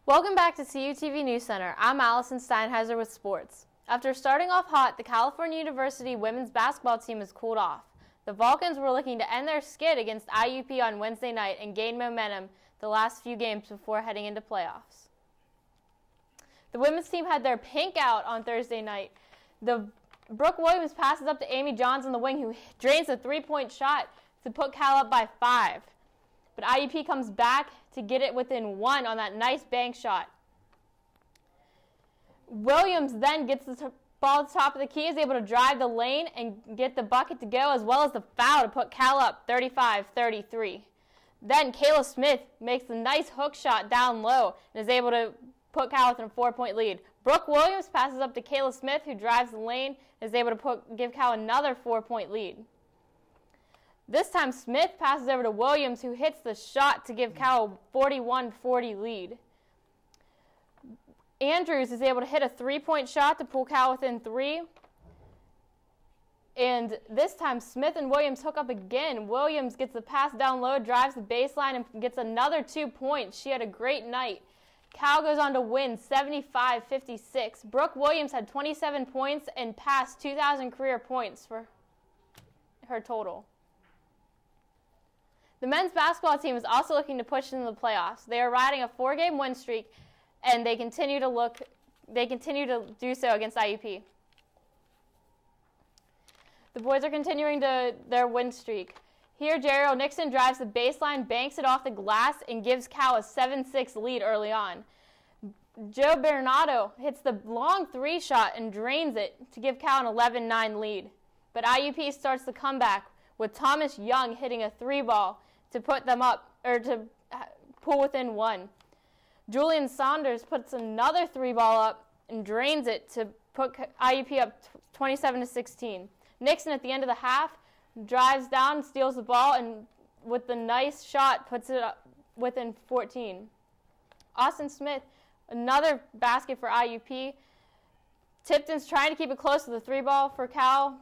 Welcome back to CUTV News Center. I'm Allison Steinheiser with sports. After starting off hot, the California University women's basketball team has cooled off. The Vulcans were looking to end their skid against IUP on Wednesday night and gain momentum the last few games before heading into playoffs. The women's team had their pink out on Thursday night. Brooke Williams passes up to Amy Johns on the wing, who drains a three-point shot to put Cal up by 5. But IUP comes back to get it within 1 on that nice bank shot. Williams then gets the ball at the top of the key, is able to drive the lane and get the bucket to go, as well as the foul to put Cal up 35-33. Then Kayla Smith makes the nice hook shot down low and is able to put Cal within a 4-point lead. Brooke Williams passes up to Kayla Smith, who drives the lane and is able to give Cal another 4-point lead. This time Smith passes over to Williams, who hits the shot to give Cal a 41-40 lead. Andrews is able to hit a 3-point shot to pull Cal within 3. And this time Smith and Williams hook up again. Williams gets the pass down low, drives the baseline, and gets another 2 points. She had a great night. Cal goes on to win 75-56. Brooke Williams had 27 points and passed 2,000 career points for her total. The men's basketball team is also looking to push into the playoffs. They are riding a 4-game win streak, and they continue to do so against IUP. The boys are continuing their win streak. Here, Jerry Nixon drives the baseline, banks it off the glass, and gives Cal a 7-6 lead early on. Joe Bernardo hits the long 3 shot and drains it to give Cal an 11-9 lead. But IUP starts the comeback with Thomas Young hitting a 3-ball to put them up, or to pull within 1. Julian Saunders puts another 3-ball up and drains it to put IUP up 27-16. Nixon at the end of the half drives down, steals the ball, and with the nice shot puts it up within 14. Austin Smith, another basket for IUP. Tipton's trying to keep it close to the 3-ball for Cal,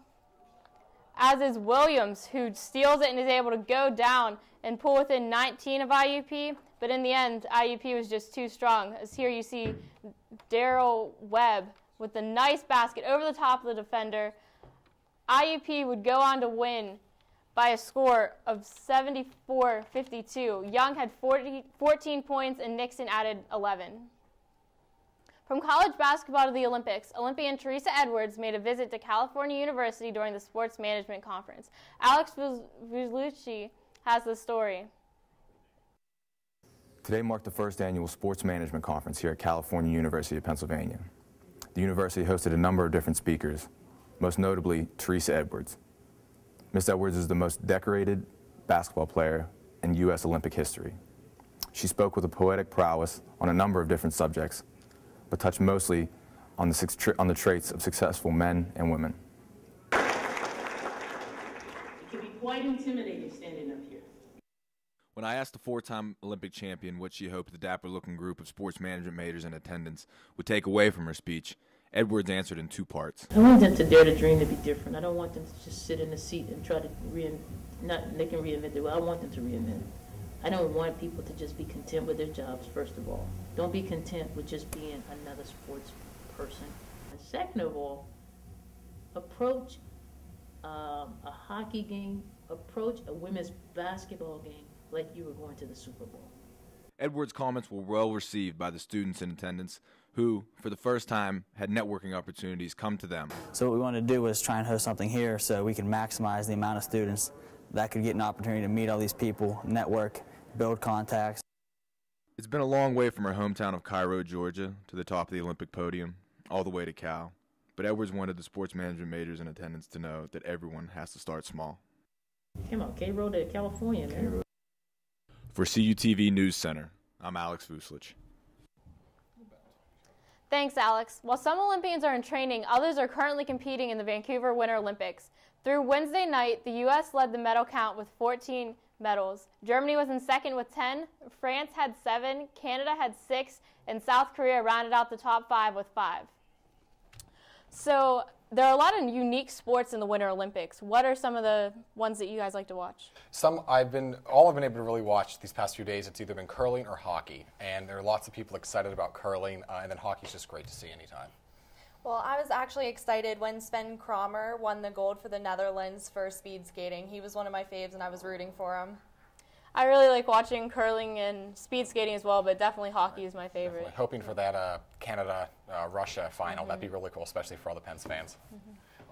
as is Williams, who steals it and is able to go down and pull within 19 of IUP. But in the end, IUP was just too strong. As here you see Daryl Webb with the nice basket over the top of the defender. IUP would go on to win by a score of 74-52. Young had 14 points and Nixon added 11. From college basketball to the Olympics, Olympian Teresa Edwards made a visit to California University during the Sports Management Conference. Alex Vuzlucci has the story. Today marked the first annual Sports Management Conference here at California University of Pennsylvania. The university hosted a number of different speakers, most notably Teresa Edwards. Ms. Edwards is the most decorated basketball player in U.S. Olympic history. She spoke with a poetic prowess on a number of different subjects, but touched mostly on the traits of successful men and women. It can be quite intimidating standing up here. When I asked the 4-time Olympic champion what she hoped the dapper-looking group of sports management majors in attendance would take away from her speech, Edwards answered in 2 parts. I want them to dare to dream to be different. I don't want them to just sit in the seat and try to they can reinvent their way. I want them to reinvent it. I don't want people to just be content with their jobs, first of all. Don't be content with just being another sports person. And second of all, approach a hockey game, approach a women's basketball game like you were going to the Super Bowl. Edwards' comments were well received by the students in attendance who, for the first time, had networking opportunities come to them. So what we wanted to do was try and host something here so we can maximize the amount of students that could get an opportunity to meet all these people, network, build contacts. It's been a long way from her hometown of Cairo, Georgia, to the top of the Olympic podium, all the way to Cal. But Edwards wanted the sports management majors in attendance to know that everyone has to start small. Come on, Cairo to California, man. For CUTV News Center, I'm Alex Vuzlucci. Thanks, Alex. While some Olympians are in training, others are currently competing in the Vancouver Winter Olympics. Through Wednesday night, the U.S. led the medal count with 14 medals. Germany was in second with 10, France had 7, Canada had 6, and South Korea rounded out the top 5 with 5. So There are a lot of unique sports in the Winter Olympics. What are some of the ones that you guys like to watch? All I've been able to really watch these past few days, it's either been curling or hockey. And there are lots of people excited about curling, and then hockey's just great to see anytime. Well, I was actually excited when Sven Kramer won the gold for the Netherlands for speed skating. He was one of my faves, and I was rooting for him. I really like watching curling and speed skating as well, but definitely hockey is my favorite. Definitely. Hoping for that Canada-Russia final. That'd be really cool, especially for all the Pens fans.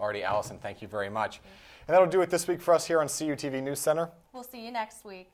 Alrighty, Allison, thank you very much. And that'll do it this week for us here on CUTV News Center. We'll see you next week.